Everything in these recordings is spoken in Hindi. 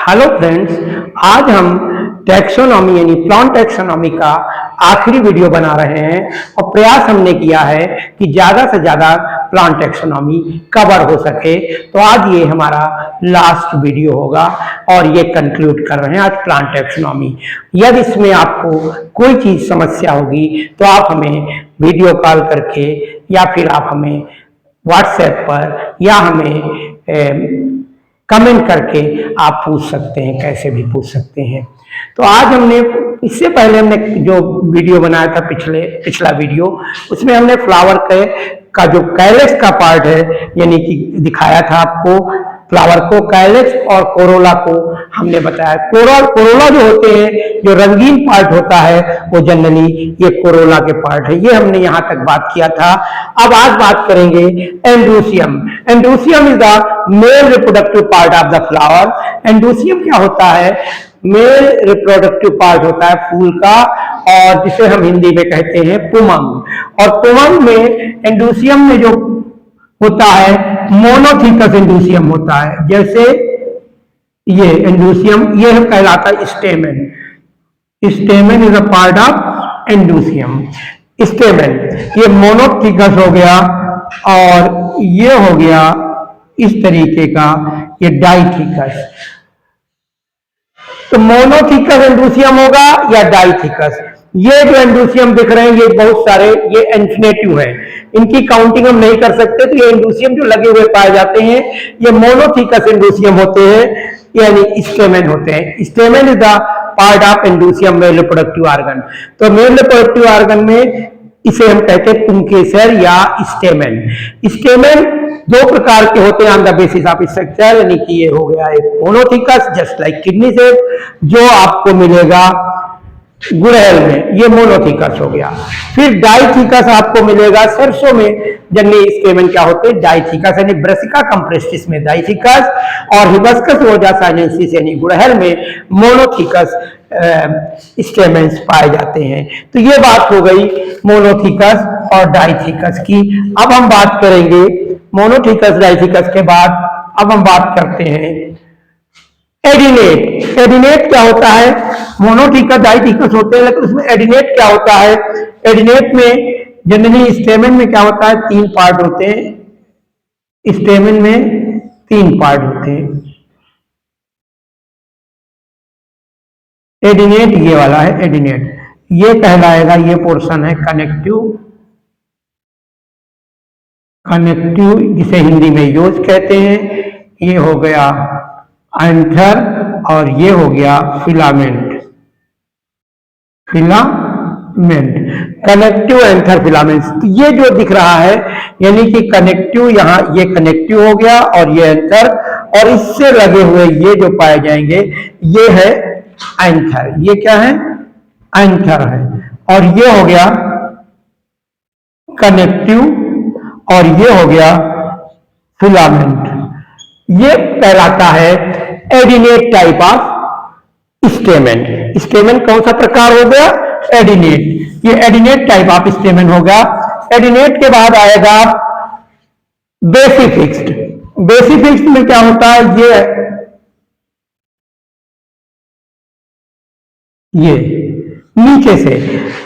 हेलो फ्रेंड्स, आज हम टैक्सोनॉमी यानी प्लांट टैक्सोनॉमी का आखिरी वीडियो बना रहे हैं और प्रयास हमने किया है कि ज़्यादा से ज़्यादा प्लांट टैक्सोनॉमी कवर हो सके। तो आज ये हमारा लास्ट वीडियो होगा और ये कंक्लूड कर रहे हैं आज प्लांट टैक्सोनॉमी। यदि इसमें आपको कोई चीज़ समस्या होगी तो आप हमें वीडियो कॉल करके या फिर आप हमें व्हाट्सएप पर या हमें कमेंट करके आप पूछ सकते हैं, कैसे भी पूछ सकते हैं। तो आज हमने इससे पहले हमने जो वीडियो बनाया था पिछला वीडियो, उसमें हमने फ्लावर का जो कैलेक्स का पार्ट है यानी कि दिखाया था आपको फ्लावर को, कैलेक्स और कोरोला को हमने बताया। कोरोला जो होते हैं, जो रंगीन पार्ट होता है, वो जनरली ये कोरोला के पार्ट है। ये हमने यहाँ तक बात किया था। अब आज बात करेंगे androecium. Androecium is the male reproductive part of the flower. Androecium क्या होता है? मेल रिप्रोडक्टिव पार्ट होता है फूल का, और जिसे हम हिंदी में कहते हैं पुमंग। और पुमंग में एंड्रोसियम में जो होता है मोनोथिकस एंड्रोसियम होता है। जैसे ये एंड्रोसियम, ये कहलाता है stamen. Stamen is a part of androecium. Stamen ये मोनोथिकस हो गया, और ये हो गया इस तरीके का ये डाइथिकस। तो मोनोथिकस एंड्रोसियम होगा या डाइथिकस। ये जो एंड्रोसियम दिख रहे हैं ये बहुत सारे ये इन्फिनेटिव है, इनकी काउंटिंग हम नहीं कर सकते। तो ये एंड्रोसियम जो लगे हुए पाए जाते हैं ये मोनोथिकस एंड्रोसियम होते हैं, यानी स्टेमेन होते हैं। Stamen is the part of androecium male reproductive organ. तो मेल रिप्रोडक्टिव ऑर्गन में इसे हम कहते हैं पुंकेसर या स्टेमेन। स्टेमेन दो प्रकार के होते हैं on the basis of structure, यानी कि ये हो गया एक मोनोथिकस जस्ट लाइक किडनी से, जो आपको मिलेगा गुड़हल में, ये मोनोथिकस हो गया। फिर डाइथिकस आपको मिलेगा सरसों में। जनरली स्टेमेन क्या होते हैं? डाइथिकस यानी ब्रासिका कंप्रेस्टिस में डाइथिकस, और हिबिस्कस रोजा साइनेंसिस यानी गुड़हल में मोनोथिकस स्टेमेन्स पाए जाते हैं। तो ये बात हो गई मोनोथिकस और डाइथिकस की। अब हम बात करेंगे मोनोथिकस डाइथिकस के बाद अब हम बात करते हैं एडिनेट। एडिनेट क्या होता है? मोनोथिकस डाइथिकस होते हैं, लेकिन उसमें एडिनेट क्या होता है? एडिनेट में जनरली स्टेमेन में क्या होता है? 3 पार्ट होते हैं। स्टेमेन में 3 पार्ट होते हैं। एडिनेट ये वाला है एडिनेट, ये कहलाएगा, ये पोर्शन है कनेक्टिव जिसे हिंदी में यूज कहते हैं। ये हो गया एंथर और ये हो गया फिलामेंट। Connective anther filament. तो ये जो दिख रहा है यानी कि कनेक्टिव, यहाँ ये कनेक्टिव हो गया और ये एंथर, और इससे लगे हुए ये जो पाए जाएंगे ये है एंथर। ये क्या है? एंथर है। और ये हो गया कनेक्टिव और ये हो गया फिलामेंट। ये कहलाता है एडिनेट टाइप ऑफ स्टेमेन। स्टेमेन कौन सा प्रकार हो गया? एडिनेट। ये एडिनेट टाइप ऑफ स्टेमेन होगा। एडिनेट के बाद आएगा बेसिफिक्स्ड। बेसिफिक्स्ड में क्या होता है? ये नीचे से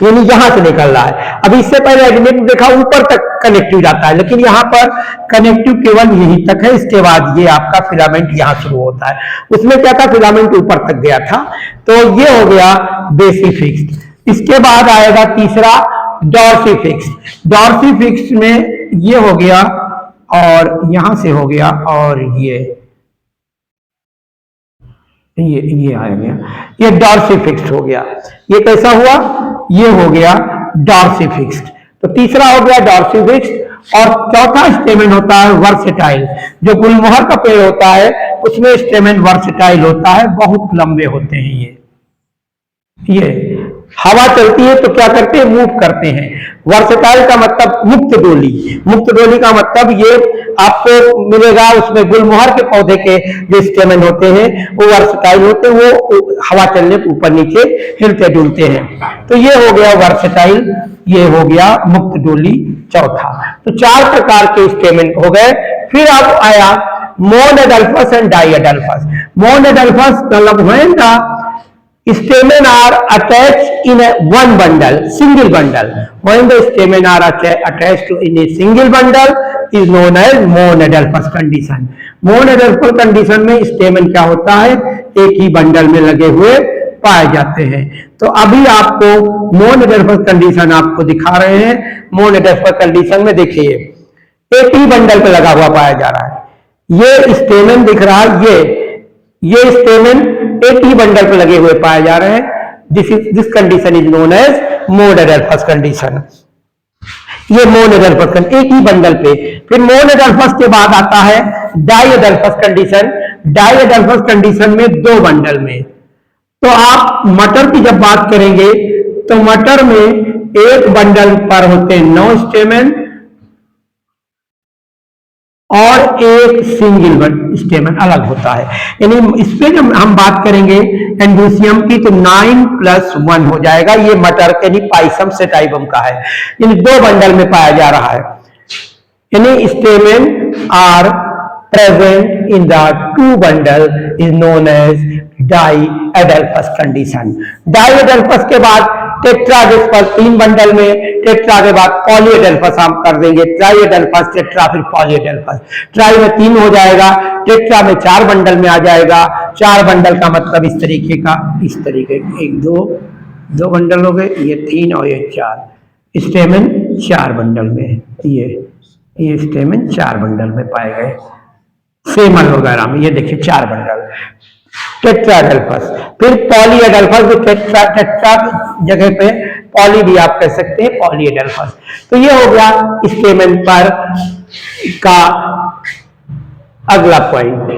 यानी यहां से निकल रहा है। अभी इससे पहले एडिनेट में देखा ऊपर तक कनेक्टिव जाता है, लेकिन यहां पर कनेक्टिव केवल यहीं तक है। इसके बाद ये आपका फिलामेंट यहां शुरू होता है। उसमें क्या था? फिलामेंट ऊपर तक गया था। तो ये हो गया बेसिफिक्स्ड। इसके बाद आएगा तीसरा डॉर्सिफिक्स्ड। डॉर्सिफिक्स्ड में ये हो गया और यहां से हो गया, और ये आ गया, ये डॉर्सिफिक्स्ड हो गया। ये कैसा हुआ? ये हो गया डॉर्सिफिक्स्ड। तो तीसरा हो गया डॉर्सिफिक्स्ड। और चौथा स्टेमेन होता है वर्सेटाइल। जो गुलमोहर का पेड़ होता है उसमें स्टेमेन वर्सेटाइल होता है, बहुत लंबे होते हैं। ये हवा चलती है तो क्या करते हैं? मूव करते हैं। वर्सेटाइल का मतलब मुक्त डोली। मुक्त डोली का मतलब ये आपको मिलेगा, उसमें गुलमोहर के पौधे के जो स्टेमेन होते हैं वो वर्सेटाइल होते हैं, वो हवा चलने पर ऊपर नीचे हिलते डुलते हैं। तो ये हो गया वर्सेटाइल, ये हो गया मुक्त डोली चौथा। तो 4 प्रकार के स्टेमेन हो गए। फिर अब आया monadelphous and diadelphous. Monadelphous मतलब when the stamen are attached in a one bundle, single bundle. When the stamen are attached in a single bundle is known as monadelphous condition. monadelphous condition में stamen क्या होता है, एक ही बंडल में लगे हुए पाए जाते हैं। तो अभी आपको मोनाडेल्फस कंडीशन आपको दिखा रहे हैं। मोनाडेल्फस कंडीशन में देखिए एक ही बंडल पे लगा हुआ पाया जा रहा है। ये स्टेमन दिख रहा है, ये स्टेमन एक ही बंडल पे लगे हुए पाए जा रहे हैं। This condition is known as monadelphous condition. ये मोनाडेल्फस एक ही बंडल पे। फिर मोनाडेल्फस के बाद आता है डाइएडेल्फस कंडीशन। डाइएडेल्फस कंडीशन में दो बंडल में। तो आप मटर की जब बात करेंगे तो मटर में एक बंडल पर होते हैं 9 स्टेमन और एक सिंगल स्टेमन अलग होता है। यानी इस पे जब हम बात करेंगे एंडोसियम की तो 9 + 1 हो जाएगा। ये मटर यानी पाइसम सेटाइवम का है, यानी दो बंडल में पाया जा रहा है। यानी stamen are present in the two bundle is known as diadelphous condition. Diadelphous के बाद टेट्राडेल्फस 3 बंडल में, टेट्रा के बाद पॉलीएडेल्फस हम कर देंगे, ट्राइएडेल्फस, टेट्रा, फिर पॉलीएडेल्फस। ट्राई में 3 हो जाएगा, टेट्रा में 4 बंडल में आ जाएगा। 4 बंडल का मतलब इस तरीके का, इस तरीके 1 2 बंडल हो गए, ये 3 और ये 4। स्टेमन 4 बंडल में, ये स्टेमन 4 बंडल में पाए गए। सेमल वगैरह में ये देखिए 4 बंडल। टेट्राडेल्फस, फिर पॉलीएडेल्फस, टेट्रा जगह पे पॉली भी आप कह सकते हैं, पॉलीएडेल्फस। तो ये हो गया स्टेमन पर का अगला पॉइंट,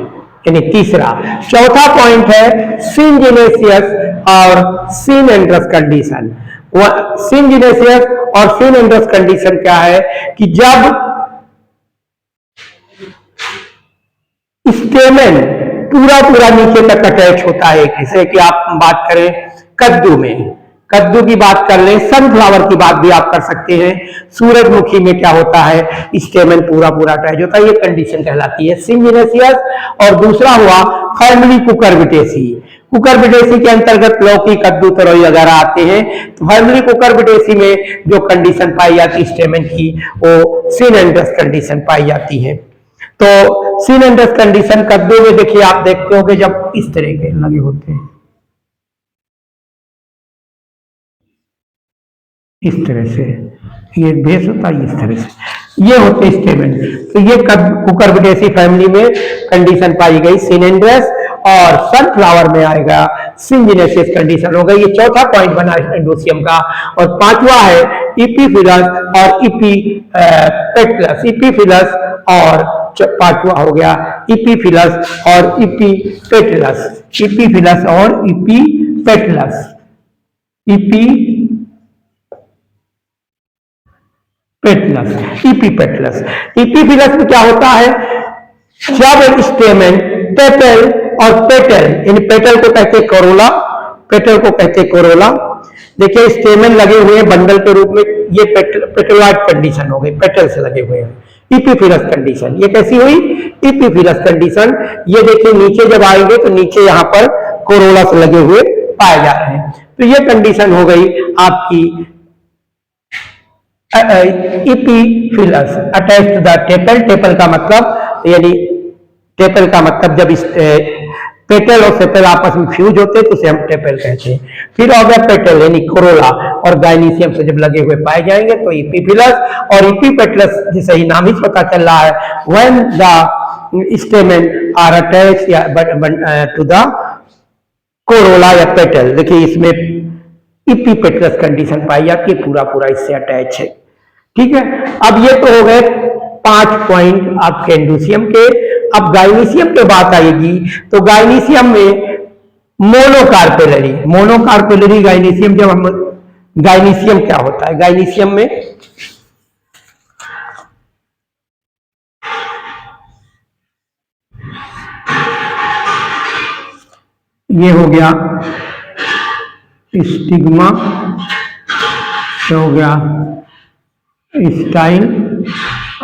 यानी तीसरा। चौथा पॉइंट है सिनजेनेसियस और सिनेंड्रस कंडीशन। सिनजेनेसियस और सिनेंड्रस कंडीशन क्या है कि जब स्टेमन पूरा नीचे तक अटैच होता है। जैसे कि आप बात करें कद्दू में, कद्दू की बात कर लें, सनफ्लावर की बात भी आप कर सकते हैं। सूरजमुखी में क्या होता है, स्टेमन पूरा अटैच होता है। ये कंडीशन कहलाती है सिनजेनेसियस। और दूसरा हुआ फैमिली कुकुरबिटेसी। कुकुरबिटेसी के अंतर्गत लौकी, कद्दू, तरोई वगैरह आते हैं। तो फैमिली कुकुरबिटेसी में जो कंडीशन पाई जाती है स्टेमन की, वो सिनेंड्रस कंडीशन पाई जाती है। तो सिनेंड्रस कंडीशन कद्दू में देखिए आप देखते हो कि जब इस तरह के लगे होते हैं, इस तरह से ये बेस होता है, इस तरह से ये होते स्टेमन। तो ये कुकुरबिटेसी फैमिली में कंडीशन पाई गई सिनेंड्रस, और सनफ्लावर में आएगा सिनजेनेसियस कंडीशन हो गई। ये चौथा पॉइंट बना एंडोसियम का। और पांचवा है इपीफिलस और इपीपेटलस। इपीफिलस और पांचवा हो गया इपीफिलस और इपीपेटलस। इपीफिलस और इपीपेटलस। इपीपेटलस। इपीफिलस में क्या होता है, जब स्टेमन पेटल और पेटल, इन पेटल को कहते हैं कोरोला, पेटल को कहते हैं कोरोला। देखिए स्टेमन लगे हुए हैं बंडल के रूप में, ये पेटलॉइड कंडीशन हो गई, पेटल से लगे हुए हैं। इपीफिलस कंडीशन ये कैसी हुई, इपीफिलस कंडीशन। ये देखिए नीचे जब आएंगे तो नीचे यहाँ पर कोरोला से लगे हुए पाए जा रहे हैं। तो ये कंडीशन हो गई आपकी epiphyllous attach to the tepal. Tepal का मतलब यानी टेपल का मतलब जब इस पेटल और सेपल आपस में फ्यूज होते हैं तो उसे हम टेपल कहते हैं। फिर हो गया पेटल यानी कोरोला और गाइनीसियम से जब लगे हुए पाए जाएंगे तो इपीफिलस। और इपीपेटलस जैसे ही नाम ही पता चल रहा है, when the stamen are attach to the corolla या पेटल। देखिए इसमें इपीपेटलस कंडीशन पाई जाती है, पूरा इससे अटैच है। ठीक है, अब ये तो हो गए 5 पॉइंट आपके एंडोसियम के। अब गाइनीसियम पे बात आएगी तो गाइनीसियम में मोनोकार्पेलरी। मोनोकार्पेलरी गाइनीसियम, जब हम गाइनीसियम क्या होता है, गाइनीसियम में ये हो गया स्टिग्मा, ये हो गया स्टाइल,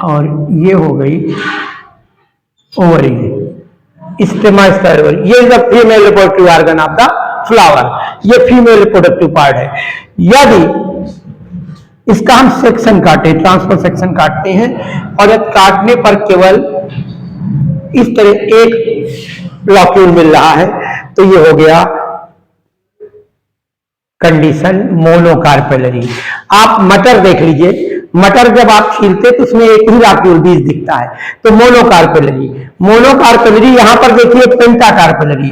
और ये हो गई ओवरी, स्टेमा स्टाइल ओवरी, ये is the female reproductive organ of the flower, ये फीमेल रिप्रोडक्टिव पार्ट है। यदि इसका हम सेक्शन काटे, ट्रांसफर सेक्शन काटते हैं, और यदि काटने पर केवल इस तरह एक लॉक्यूल मिल रहा है, तो ये हो गया कंडीशन मोनोकार्पेलरी। आप मटर देख लीजिए, मटर जब आप छीलते तो उसमें एक ही लॉक्यूल बीज दिखता है, तो मोनोकार्पेलरी। मोनोकार्पेलरी यहां पर देखिए पेंटाकार्पेलरी,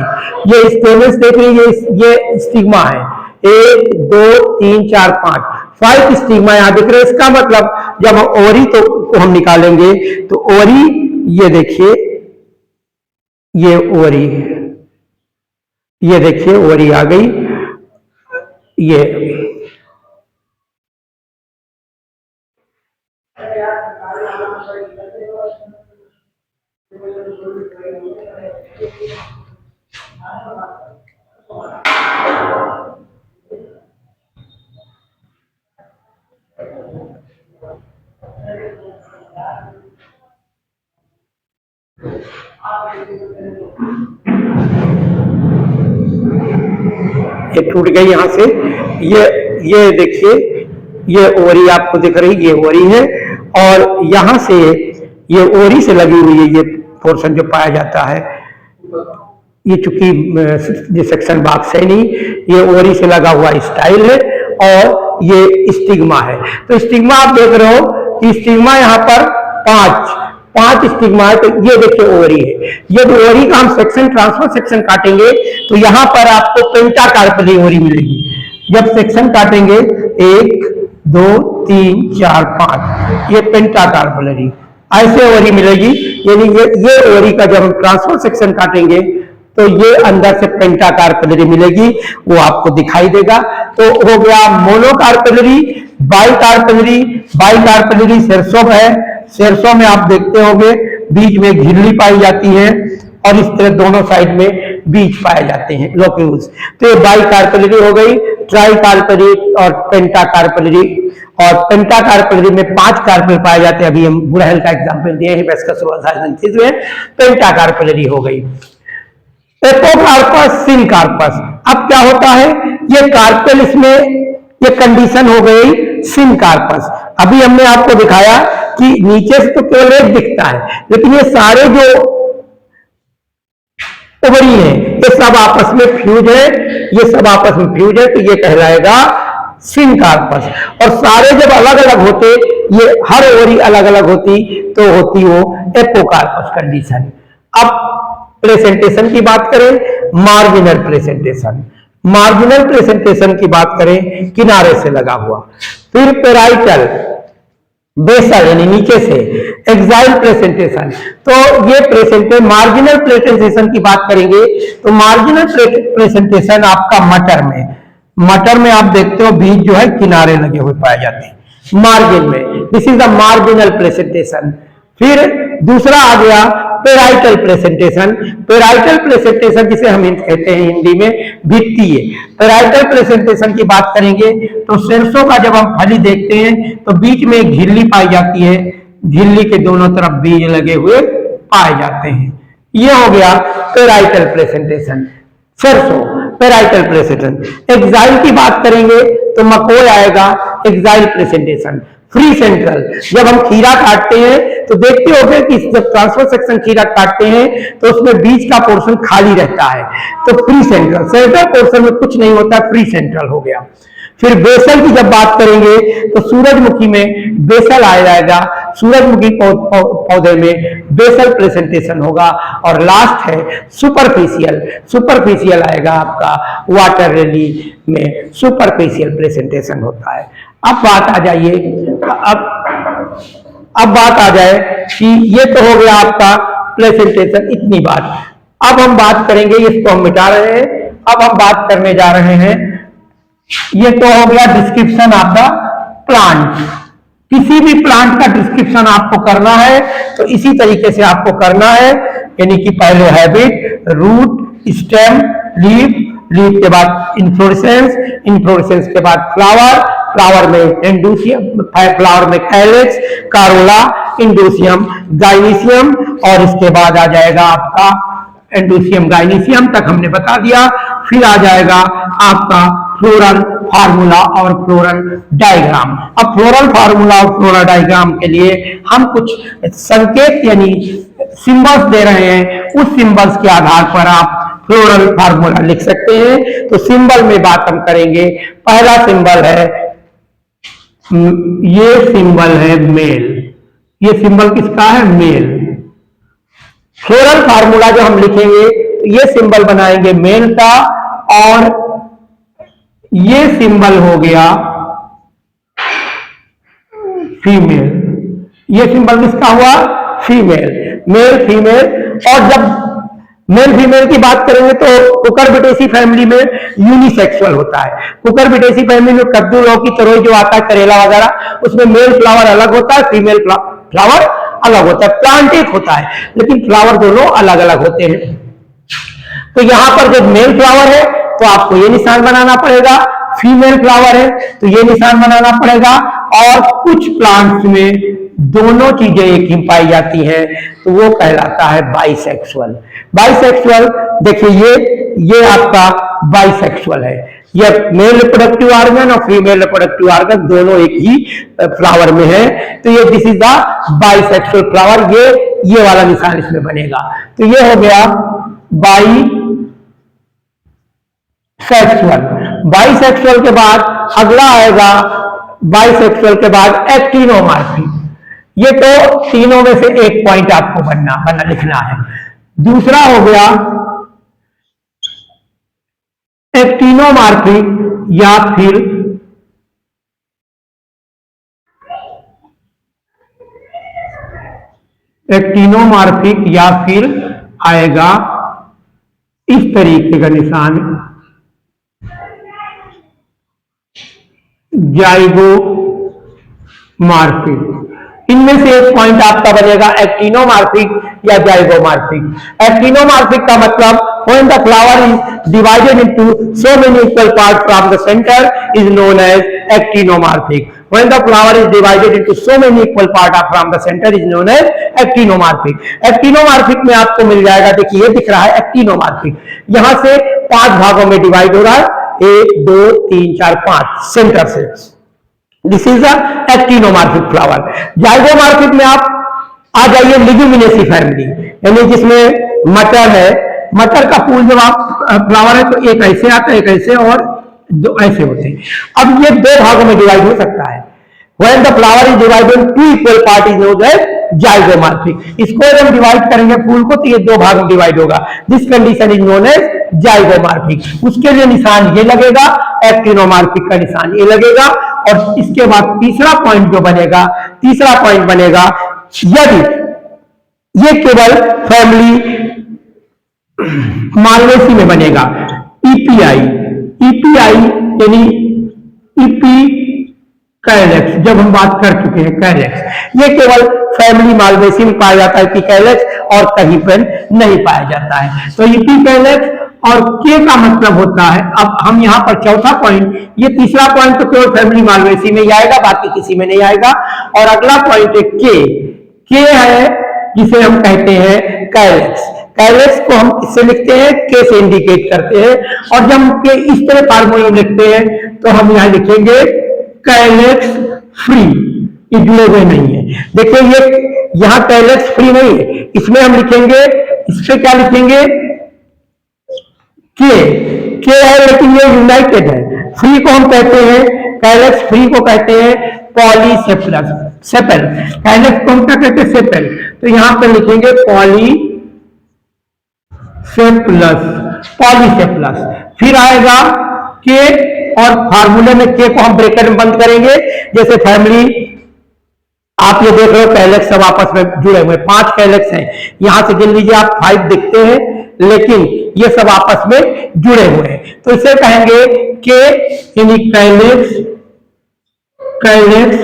ये स्टेमस देख लीजिए, ये स्टिग्मा है, 1 2 3 4 5 स्टिग्मा यहां दिख रहे हैं। इसका मतलब जब ओवरी को हम निकालेंगे तो ओवरी, ये देखिए ये ओवरी, ये देखिए ओवरी आ गई, ये टूट गई यहां से। ये देखिए, ये ओवरी आपको दिख रही, ये ओवरी है, और यहां से ये ओवरी से लगी हुई है, ये पोर्शन जो पाया जाता है, ये चूंकि ये सेक्शन बॉक्स है नहीं, ये ओवरी से लगा हुआ स्टाइल है, और ये स्टिग्मा है। तो स्टिग्मा आप देख रहे हो कि स्टिग्मा यहाँ पर पांच स्टिग्मा है, तो ये देखिए ओवरी है। यदि ओवरी का हम सेक्शन, ट्रांसफर सेक्शन काटेंगे तो यहां पर आपको पेंटाकार्पेलरी ओवरी मिलेगी। जब सेक्शन काटेंगे 1 2 3 4 5, ये पेंटाकार्पेलरी ऐसे ओवरी मिलेगी। यानी ये ओवरी का जब हम ट्रांसफर सेक्शन काटेंगे तो ये अंदर से पेंटाकार्पेलरी मिलेगी, वो आपको दिखाई देगा। तो हो गया मोनोकार्पेलरी, बाइकार्पेलरी। बाइकार्पेलरी सेरसोम है, सेरसों में आप देखते होंगे बीच में झिल्ली पाई जाती है, और इस तरह दोनों साइड में बीज पाए जाते हैं, लोक्यूल्स। तो ये बाइकार्पेलरी हो गई, ट्राइकार्पेलरी और पेंटाकार्पेलरी। और पेंटाकार्पेलरी में 5 कार्पेल पाए जाते हैं, अभी हम गुड़हल का एग्जांपल दिए हैं, में पेंटाकार्पेलरी हो गई। Apocarpous, syncarpous. अब क्या होता है, ये कार्पेल, इसमें ये कंडीशन हो गई सिनकार्पस। अभी हमने आपको दिखाया कि नीचे से तो केवल एक दिखता है, लेकिन ये सारे जो ओवरी है ये सब आपस में फ्यूज है, ये सब आपस में फ्यूज है, तो ये कहलाएगा सिनकार्पस। और सारे जब अलग अलग होते, ये हर ओवरी अलग अलग होती, तो होती वो एपोकार्पस कंडीशन। अब प्रेजेंटेशन की बात करें, मार्जिनल प्रेजेंटेशन। मार्जिनल प्रेजेंटेशन की बात करें, किनारे से लगा हुआ। फिर पेराइटल, बेसल यानी नीचे से, एक्साइल प्रेजेंटेशन। तो ये प्रेजेंटेशन, मार्जिनल प्रेजेंटेशन की बात करेंगे तो मार्जिनल प्रेजेंटेशन आपका मटर में आप देखते हो बीज जो है किनारे लगे हुए पाए जाते हैं मार्जिन में, this is the marginal presentation. फिर दूसरा आ गया पेराइटल प्रेजेंटेशन। पेराइटल प्रेजेंटेशन जिसे हम कहते हैं हिंदी में भित्तीय। पेराइटल प्रेजेंटेशन की बात करेंगे तो सरसों का जब हम फली देखते हैं तो बीच में एक झिल्ली पाई जाती है, झिल्ली के दोनों तरफ बीज लगे हुए पाए जाते हैं। यह हो गया पेराइटल प्रेजेंटेशन, सरसों पेराइटल प्रेजेंटेशन। एक्साइल की बात करेंगे तो मकोई आएगा, एक्साइल प्रेजेंटेशन। फ्री सेंट्रल, जब हम खीरा काटते हैं तो देखते होंगे कि जब ट्रांसफर सेक्शन खीरा काटते हैं तो उसमें बीच का पोर्शन खाली रहता है, तो फ्री सेंट्रल, सेंट्रल पोर्शन में कुछ नहीं होता, फ्री सेंट्रल हो गया। फिर बेसल की जब बात करेंगे तो सूरजमुखी में बेसल आ जाएगा, सूरजमुखी पौधे में बेसल प्रेजेंटेशन होगा। और लास्ट है सुपरफिशियल, सुपरफिशियल आएगा आपका वाटर लिली में, सुपरफिशियल प्रेजेंटेशन होता है। अब बात आ जाइए, अब बात आ जाए कि ये तो हो गया आपका प्रेजेंटेशन, इतनी बात। अब हम बात करेंगे, इसको हम मिटा रहे हैं, अब हम बात करने जा रहे हैं, ये तो हो गया डिस्क्रिप्शन ऑफ द प्लांट। किसी भी प्लांट का डिस्क्रिप्शन आपको करना है तो इसी तरीके से आपको करना है, यानी कि पहले habit, root, stem, leaf, leaf के बाद इन्फ्लोरेसेंस, इन्फ्लोरेसेंस के बाद फ्लावर, फ्लावर में एंडूसियम, फ्लावर में कैलेक्स, कारोला, इंडोसियम गाइनीशियम, और इसके बाद आ जाएगा आपका एंडोसियम गाइनीशियम तक हमने बता दिया। फिर आ जाएगा आपका फ्लोरल फार्मूला और फ्लोरल डायग्राम। अब फ्लोरल फार्मूला और फ्लोरल डायग्राम के लिए हम कुछ संकेत यानी सिंबल्स दे रहे हैं, उस सिंबल्स के आधार पर आप फ्लोरल फार्मूला लिख सकते हैं। तो सिंबल में बात हम करेंगे। पहला सिंबल है, ये सिंबल है मेल। ये सिंबल किसका है? मेल। फ्लोरल फार्मूला जो हम लिखेंगे तो ये सिंबल बनाएंगे मेल का, और ये सिंबल हो गया फीमेल। ये सिंबल किसका हुआ? फीमेल। Male female. और जब मेल फीमेल की बात करेंगे तो कुकुरबिटेसी फैमिली में यूनिसेक्सुअल होता है। कुकुरबिटेसी फैमिली में कद्दू, लौकी, तरोई जो आता है, करेला वगैरह, उसमें मेल फ्लावर अलग होता है, फीमेल फ्लावर अलग होता है। प्लांट एक होता है लेकिन फ्लावर दोनों अलग अलग होते हैं। तो यहां पर जब मेल फ्लावर है तो आपको ये निशान बनाना पड़ेगा, फीमेल फ्लावर है तो ये निशान बनाना पड़ेगा। और कुछ प्लांट्स में दोनों चीजें एक ही पाई जाती हैं तो वो कहलाता है बाइसेक्सुअल। बाइसेक्सुअल देखिए ये आपका बाइसेक्सुअल है। ये मेल रिप्रोडक्टिव ऑर्गन और फीमेल रिप्रोडक्टिव ऑर्गन दोनों एक ही फ्लावर में है, तो ये this is the bisexual flower. ये वाला निशान इसमें बनेगा। तो ये हो गया बाइसेक्सुअल। बाइसेक्सुअल के बाद अगला आएगा, बाइसेक्सुअल के बाद एक्टिनोमॉर्फिक। ये तो तीनों में से एक पॉइंट आपको बनना लिखना है। दूसरा हो गया एक्टिनोमॉर्फिक या फिर एक्टिनोमॉर्फिक या फिर आएगा इस तरीके का निशान जाइगोमॉर्फिक। इनमें से एक पॉइंट आपका बनेगा एक्टिनोमॉर्फिक या जाइगोमॉर्फिक। एक्टिनोमॉर्फिक का मतलब when the flower is divided into so many equal parts from the center is known as actinomorphic. When the flower is divided into so many equal parts from the center is known as actinomorphic. Actinomorphic में आपको मिल जाएगा, देखिए ये दिख रहा है एक्टिनोमॉर्फिक, यहां से 5 भागों में डिवाइड हो रहा है, 1 2 3 4 5 सेंटर से। This is the actinomorphic flower. Zygomorphic में आप आ जाइए लिग्यूमिनेसी फैमिली, यानी जिसमें मटर है। मटर का फूल जब आप फ्लावर है तो एक ऐसे आता है, एक ऐसे, और दो ऐसे होते हैं। अब ये 2 भागों में डिवाइड हो सकता है। When the flower is divided into 2 equal parts is known as zygomorphic. इसको जब डिवाइड करेंगे फूल को तो ये 2 भाग में डिवाइड होगा। This condition is known as zygomorphic. उसके लिए निशान ये लगेगा, एक्टिनोमॉर्फिक का निशान ये लगेगा। और इसके बाद तीसरा पॉइंट जो बनेगा, तीसरा पॉइंट बनेगा यदि ये केवल फैमिली मालवेसी में बनेगा, ईपीआई। ईपीआई यानी ईपी कैलेक्स, जब हम बात कर चुके हैं कैलेक्स, ये केवल फैमिली मालवेसी में पाया जाता है ईपी कैलेक्स, और कहीं पर नहीं पाया जाता है। तो ईपी कैलेक्स और के का मतलब होता है, अब हम यहां पर चौथा पॉइंट, ये तीसरा पॉइंट तो केवल फैमिली मालवेसी में ही आएगा, बाकी किसी में नहीं आएगा। और अगला पॉइंट है के है जिसे हम कहते हैं कैलेक्स। कैलेक्स को हम इससे लिखते हैं, के से इंडिकेट करते हैं। और जब हम के इस तरह फार्मूला लिखते हैं तो हम यहां लिखेंगे कैलेक्स फ्री, जुड़े हुए नहीं है। देखिए ये यहां कैलेक्स फ्री नहीं है, इसमें हम लिखेंगे, इस पे क्या लिखेंगे, के है लेकिन ये यूनाइटेड है। फ्री को हम कहते हैं, कैलेक्स फ्री को कहते हैं पॉलीसेपलस सेपल। कैलेक्स को हम क्या कहते हैं, सेपल। तो यहां पर लिखेंगे पॉलीसेपलस। फिर आएगा के, और फार्मूले में के को हम ब्रैकेट में बंद करेंगे। जैसे फैमिली आप ये देख रहे हो कैलेक्स सब आपस में जुड़े हुए, 5 कैलेक्स हैं, यहां से गिन लीजिए आप 5 दिखते हैं, लेकिन ये सब आपस में जुड़े हुए हैं। तो इसे कहेंगे के यानी कैलेक्स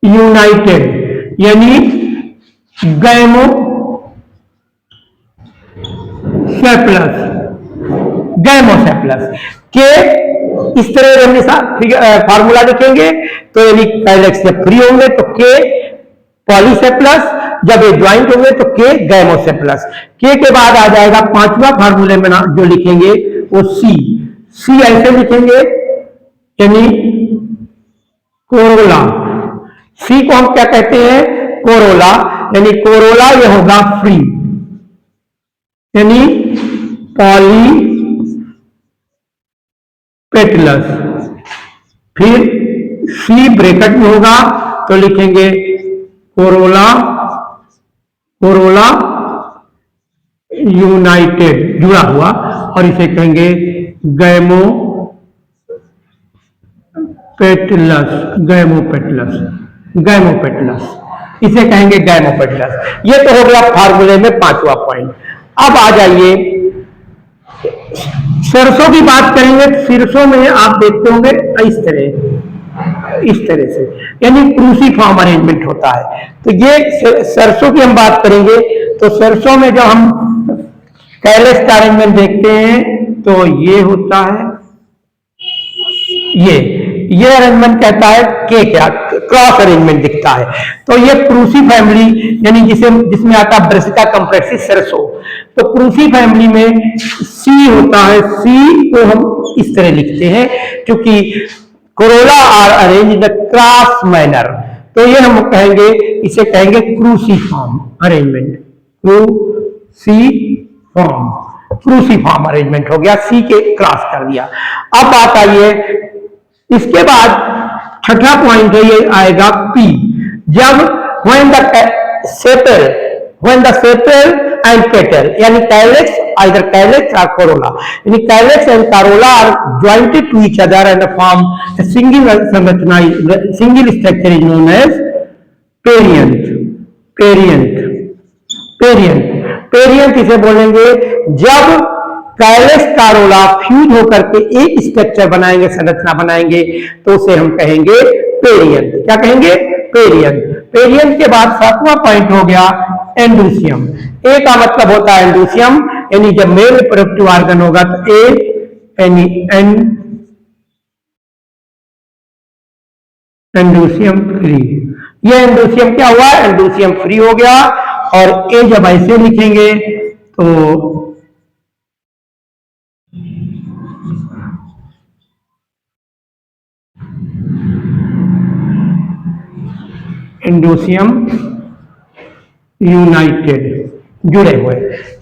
यूनाइटेड, यानी गैमोसेपलस। के इस तरह फार्मूला लिखेंगे तो यानी कैलेक्स से फ्री होंगे तो के पॉलीसेप्लस। जब ये ज्वाइंट होंगे तो के गैमोसेप्लस। के बाद आ जाएगा पांचवा फार्मूले में जो लिखेंगे वो सी। सी ऐसे लिखेंगे यानी कोरोला। सी को हम क्या कहते हैं? कोरोला। यानी कोरोला ये होगा फ्री, यानी पॉलीपेटलस। फिर सी ब्रैकेट में होगा तो लिखेंगे कोरोला, कोरोला यूनाइटेड, जुड़ा हुआ, और इसे कहेंगे गैमोपेटलस, गैमोपेटलस, गैमोपेटलस, इसे कहेंगे गैमोपेटलस। ये तो हो गया फार्मूले में पांचवा पॉइंट। अब आ जाइए सरसों की बात करेंगे। सरसों में आप देखते होंगे इस तरह से, यानी क्रूसीफॉर्म अरेंजमेंट होता है। तो ये सरसों की हम बात करेंगे तो सरसों में जब हम कैलस का अरेंजमेंट देखते हैं तो ये होता है, ये अरेंजमेंट कहता है के क्या क्रॉस अरेंजमेंट दिखता है। तो ये क्रूसी फैमिली यानी जिसमें आता है ब्रासिका कंप्लेक्सिस सरसों। तो क्रूसी फैमिली में सी होता है, सी को हम इस तरह लिखते हैं क्योंकि corolla are arrange in the cross manner. तो ये हम कहेंगे, इसे कहेंगे cruciform arrangement, cruciform, cruciform arrangement हो गया, सी के क्रॉस कर दिया। अब बात आई है इसके बाद छठा पॉइंट है, ये आएगा पी। जब when the sepal and petal यानी calyx, either calyx or corolla, यानी calyx and corolla are jointed to each other and form a single संरचना, single structure is known as perianth. Perianth इसे बोलेंगे जब कैलेक्स कारोला फ्यूज होकर के एक स्ट्रक्चर बनाएंगे, संरचना बनाएंगे, तो उसे हम कहेंगे पेरियंथ। क्या कहेंगे? पेरियंथ। पेरियंथ के बाद सातवां पॉइंट हो गया एंडोसियम। ए का मतलब होता है एंडोसियम, यानी जब मेल रिप्रोडक्टिव ऑर्गन होगा तो ए यानी एंडोसियम फ्री। ये एंडोसियम क्या हुआ? एंडोसियम फ्री हो गया। और ए जब ऐसे लिखेंगे तो एंडोसियम यूनाइटेड, जुड़े हुए।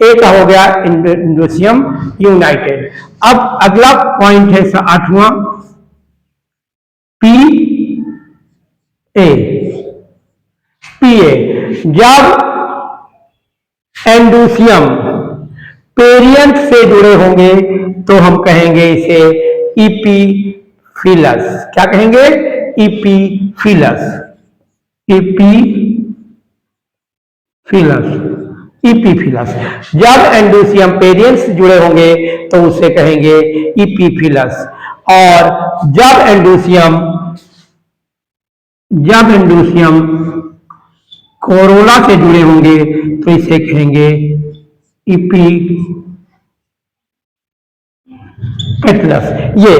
ए का हो गया एंडोसियम यूनाइटेड। अब अगला पॉइंट है आठवां, पी ए। जब एंडोसियम पेरियंथ से जुड़े होंगे तो हम कहेंगे इसे इपीफिलस। क्या कहेंगे? इपीफिलस, इपीफिलस। जब एंडोसियम पेरियंथ से जुड़े होंगे तो उसे कहेंगे इपीफिलस। और जब एंडोसियम कोरोला से जुड़े होंगे तो इसे कहेंगे इपीपेटलस। ये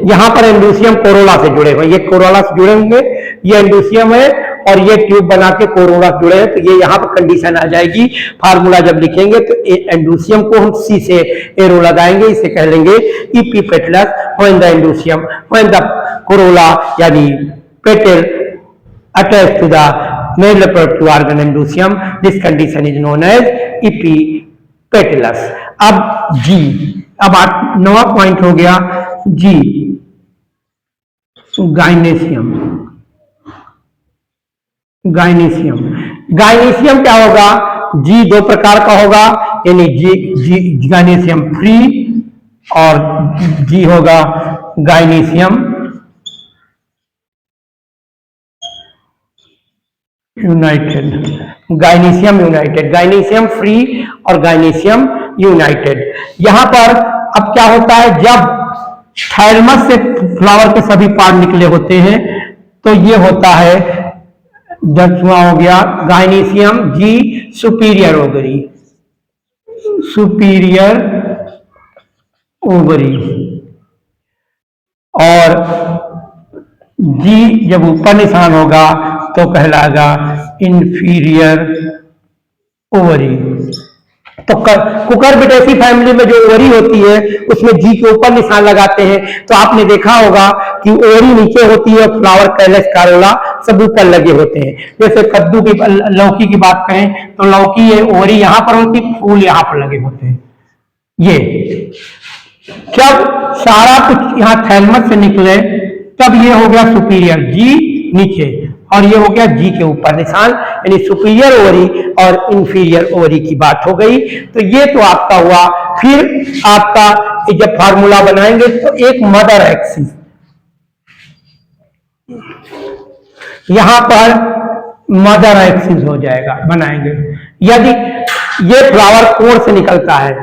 यहां पर एंडोसियम कोरोला से जुड़े हुए, ये कोरोला से जुड़े होंगे, ये एंडोसियम है और ये ट्यूब बना के कोरोला जुड़े हैं। तो ये यहां पर कंडीशन आ जाएगी। फार्मूला जब लिखेंगे तो एंडोसियम को हम सी से एरो लगाएंगे, इसे कह लेंगे epipetalous. When the androecium, when the corolla यानी petal attached to the male reproductive organ endocyme, this condition is known as epipetalus. अब जी, अब नवा पॉइंट हो गया जी, गाइनेसियम। गाइनेसियम क्या होगा? जी दो प्रकार का होगा, यानी जी गाइनेसियम फ्री और जी होगा गाइनेसियम यूनाइटेड। गाइनेसियम फ्री और गाइनेसियम यूनाइटेड। यहां पर अब क्या होता है, जब थाइलमस से फ्लावर के सभी पार्ट निकले होते हैं तो ये होता है, 10वां हो गया गाइनेसियम जी सुपीरियर ओवरी। और जी जब ऊपर निशान होगा तो कहलाएगा इंफीरियर ओवरी। तो कुकर बिटेसी फैमिली में जो ओवरी होती है उसमें जी के ऊपर निशान लगाते हैं। तो आपने देखा होगा कि ओवरी नीचे होती है, फ्लावर कैलस कारोला सब ऊपर लगे होते हैं। जैसे कद्दू की लौकी की बात करें तो लौकी है ओवरी यहाँ पर होती, फूल यहाँ पर लगे होते हैं। ये जब सारा कुछ यहाँ थैलमस से निकले तब ये हो गया सुपीरियर, जी नीचे, और ये हो गया जी के ऊपर निशान, यानी सुपीरियर ओवरी और इंफीरियर ओवरी की बात हो गई। तो ये तो आपका हुआ। फिर आपका जब फार्मूला बनाएंगे तो एक मदर एक्सिस, यहां पर मदर एक्सिस हो जाएगा, बनाएंगे। यदि ये फ्लावर कोर से निकलता है,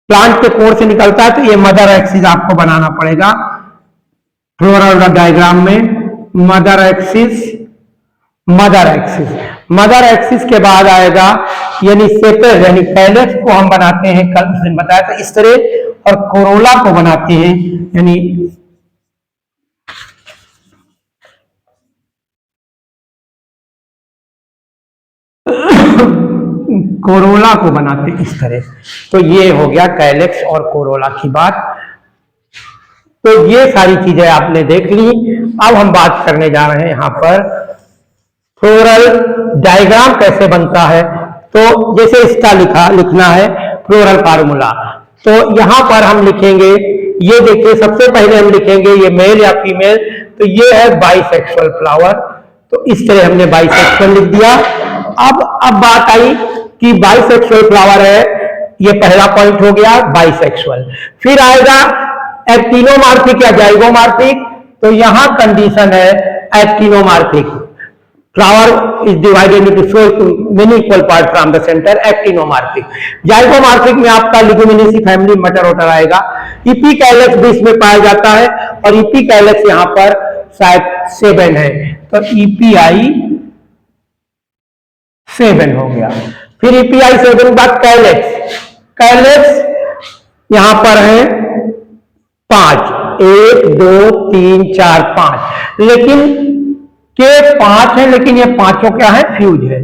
प्लांट के कोर से निकलता है, तो ये मदर एक्सिस आपको बनाना पड़ेगा फ्लोरल डायग्राम में। Mother axis, mother axis, mother axis के बाद आएगा यानी सेपेज, यानी कैलस को हम बनाते हैं, कल उस दिन बताया था इस तरह, और कोरोला को बनाते हैं यानी कोरोला को बनाते इस तरह। तो ये हो गया कैलेक्स और कोरोला की बात। तो ये सारी चीजें आपने देख ली। अब हम बात करने जा रहे हैं यहां पर फ्लोरल डायग्राम कैसे बनता है। तो जैसे इसका लिखना है फ्लोरल फार्मूला, तो यहां पर हम लिखेंगे, ये देखिए सबसे पहले हम लिखेंगे ये मेल या फीमेल, तो ये है बाइसेक्सुअल फ्लावर, तो इस तरह हमने बाइसेक्सुअल लिख दिया। अब बात आई कि बाइसेक्सुअल फ्लावर है, ये पहला पॉइंट हो गया बाइसेक्सुअल। फिर आएगा एक्टिनोमार्फिक या जाइगोमार्फिक, तो यहां कंडीशन है actinomorphic, flower is divided into so many equal part from the centre, actinomorphic. Zygomorphic में आपका लिगुमिनेसी फैमिली मटर ओटर आएगा। इपिकैलस भी इसमें पाया जाता है, और इपिकैलस यहां पर शायद 7 है, तो ईपीआई 7 हो गया। फिर ईपीआई 7 के बाद कैलेक्स, कैलेक्स यहां पर है 5, 1 2 3 4 5, लेकिन के 5 है, लेकिन ये पांचों क्या है, फ्यूज है।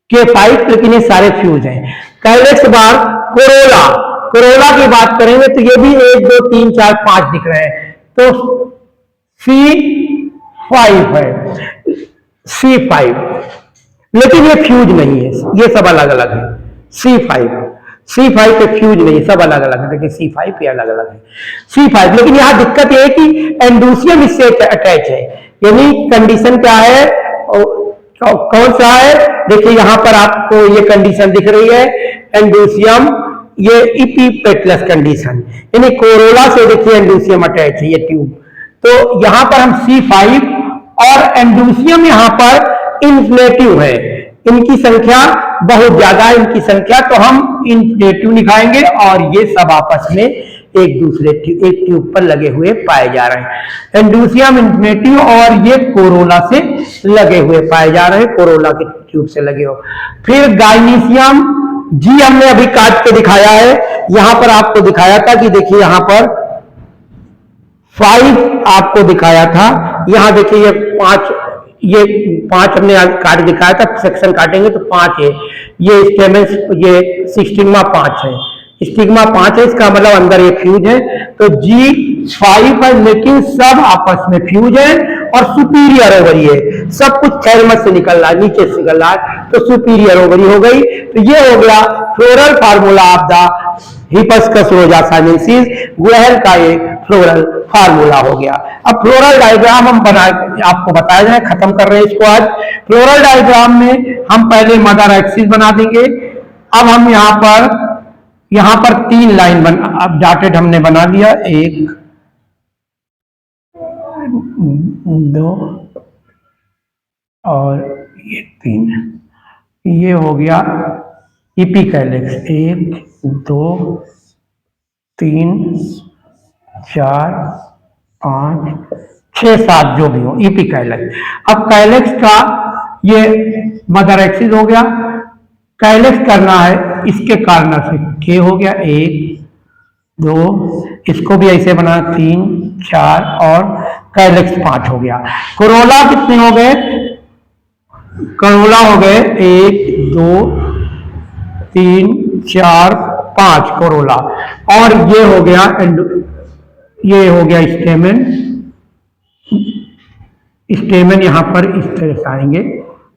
के 5, लेकिन ये सारे फ्यूज हैं। कैलेक्स के बाद कोरोला, कोरोला की बात करेंगे तो ये भी 1 2 3 4 5 दिख रहे हैं, तो C5 है, C5, लेकिन ये फ्यूज नहीं है, ये सब अलग अलग है। C5 पे फ्यूज नहीं, सब अलग अलग है, देखिए C5 पे अलग अलग है C5। लेकिन यहां दिक्कत ये है कि एंडोसियम इससे अटैच है, यानी कंडीशन क्या है, कौन सा है, देखिए यहां पर आपको ये कंडीशन दिख रही है एंडोसियम, ये इपीपेटलस कंडीशन, यानी कोरोला से देखिए एंडोसियम अटैच है, ये ट्यूब। तो यहां पर हम C5 और एंडोसियम यहां पर इन्फ्लेटिव है, इनकी संख्या बहुत ज्यादा है, इनकी संख्या, तो हम इन्फ्लेटिव दिखाएंगे, और ये सब आपस में एक दूसरे एक ट्यूब पर लगे हुए पाए जा रहे हैं। एंडोसियम इन्फ्लेटिव और ये कोरोला से लगे हुए पाए जा रहे हैं, कोरोला के ट्यूब से लगे हो। फिर गाइनीसियम, जी हमने अभी काट के दिखाया है, यहां पर आपको दिखाया था कि देखिए यहां पर 5 आपको दिखाया था, यहां देखिए ये 5 हमने काट दिखाया था, सेक्शन काटेंगे तो 5 है, ये स्टेमेंस, ये स्टिग्मा 5 है, स्टिग्मा 5 है, इसका मतलब अंदर ये फ्यूज है, तो G5 है, लेकिन सब आपस में फ्यूज है और सुपीरियर ओवरी है, सब कुछ थैलमस से निकल रहा है, नीचे से निकल रहा है, तो सुपीरियर ओवरी हो गई। तो ये हो गया floral formula of the hibiscus रोजा साइनेंसिस, गुड़हल का ये फ्लोरल फार्मूला हो गया। अब फ्लोरल डायग्राम हम बना आपको बताया जाए, खत्म कर रहे हैं इसको आज। फ्लोरल डायग्राम में हम पहले मदर एक्सिस बना देंगे। अब हम यहां पर 3 लाइन अब डॉटेड हमने बना दिया, 1 2 और ये 3, ये हो गया इपिकैलेक्स, 1 2 3 4 5 6 7 जो भी हो, इपिकैलेक्स। अब कैलेक्स का ये मदर एक्सिस हो गया, कैलेक्स करना है इसके कारण से, के हो गया 1 2, इसको भी ऐसे बना 3 4 और कैलेक्स 5 हो गया। कोरोला कितने हो गए, करोला हो गए 1 2 3 4 5 करोला। और ये हो गया ये हो गया स्टेमन। स्टेमन यहां पर इस तरह से आएंगे,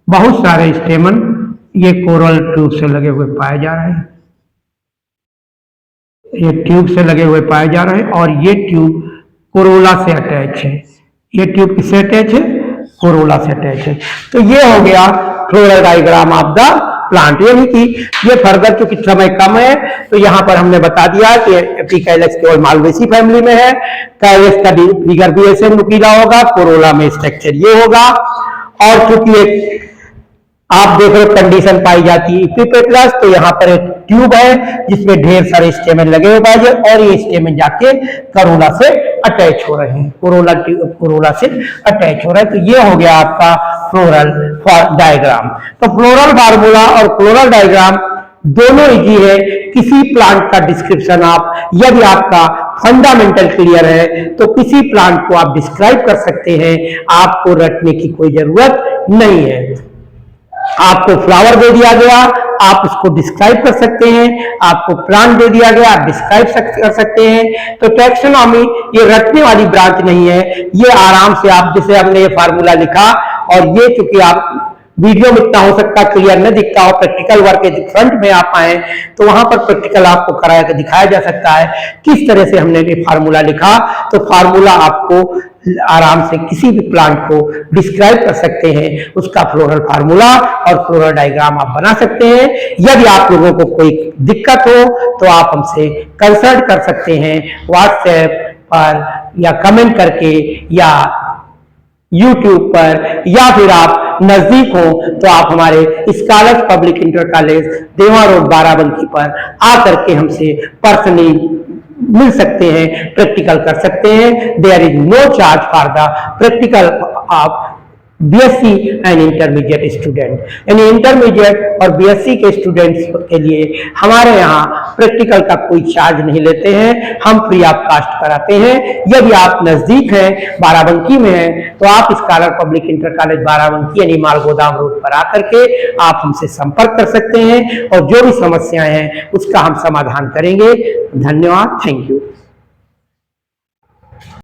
बहुत सारे स्टेमन ये कोरल ट्यूब से लगे हुए पाए जा रहे हैं, ये ट्यूब से लगे हुए पाए जा रहे हैं। और ये ट्यूब कोरोला से अटैच है, ये ट्यूब किससे अटैच है? कोरोला से अटैच है। तो ये हो गया floral diagram of the plant. यानी कि ये फर्दर चूंकि समय कम है तो यहां पर हमने बता दिया कि एपिकैलस केवल मालवेसी फैमिली में है। कैलस का फिगर भी ऐसे नुकीला होगा, कोरोला में स्ट्रक्चर ये होगा। और चूंकि एक आप देख रहे हो कंडीशन पाई जाती है एपिपेटलस, तो यहाँ पर एक ट्यूब है जिसमें ढेर सारे स्टेमन लगे हुए पाए और ये स्टेमन जाके करोला से अटैच हो रहे हैं, कोरोला से अटैच हो रहा है। तो ये हो गया आपका फ्लोरल डायग्राम। तो फ्लोरल फार्मूला और फ्लोरल डायग्राम दोनों इजी है। किसी प्लांट का डिस्क्रिप्शन आप, यदि आपका फंडामेंटल क्लियर है तो किसी प्लांट को आप डिस्क्राइब कर सकते हैं, आपको रटने की कोई जरूरत नहीं है। आपको फ्लावर दे दिया गया, आप उसको डिस्क्राइब कर सकते हैं, आपको प्लांट दे दिया गया, आप डिस्क्राइब कर सकते हैं। तो टैक्सोनॉमी ये रटने वाली ब्रांच नहीं है, ये आराम से आप, जैसे हमने ये फार्मूला लिखा और ये चूंकि आप वीडियो में इतना हो सकता है क्लियर न दिखता हो, प्रैक्टिकल वर्क के फ्रंट में आप आए तो वहां पर प्रैक्टिकल आपको कराया कर दिखाया जा सकता है किस तरह से हमने ये फार्मूला लिखा। तो फार्मूला आपको आराम से किसी भी प्लांट को डिस्क्राइब कर सकते हैं, उसका फ्लोरल फार्मूला और फ्लोरल डायग्राम आप बना सकते हैं। यदि आप लोगों को कोई दिक्कत हो तो आप हमसे कंसल्ट कर सकते हैं व्हाट्सएप पर या कमेंट करके या YouTube पर, या फिर आप नजदीक हो तो आप हमारे स्कॉलर्स पब्लिक इंटर कॉलेज देवा रोड बाराबंकी पर आकर के हमसे पर्सनली मिल सकते हैं, प्रैक्टिकल कर सकते हैं। There is no charge for the practical of BSc and intermediate student. यानी इंटरमीडिएट और बीएससी के स्टूडेंट्स के लिए हमारे यहाँ प्रैक्टिकल का कोई चार्ज नहीं लेते हैं, हम फ्री ऑफ कास्ट कराते हैं। यदि आप नजदीक हैं, बाराबंकी में हैं, तो आप scholar public inter college Barabanki यानी माल गोदाम रोड पर आकर के आप हमसे संपर्क कर सकते हैं और जो भी समस्याएं हैं उसका हम समाधान करेंगे। धन्यवाद, थैंक यू।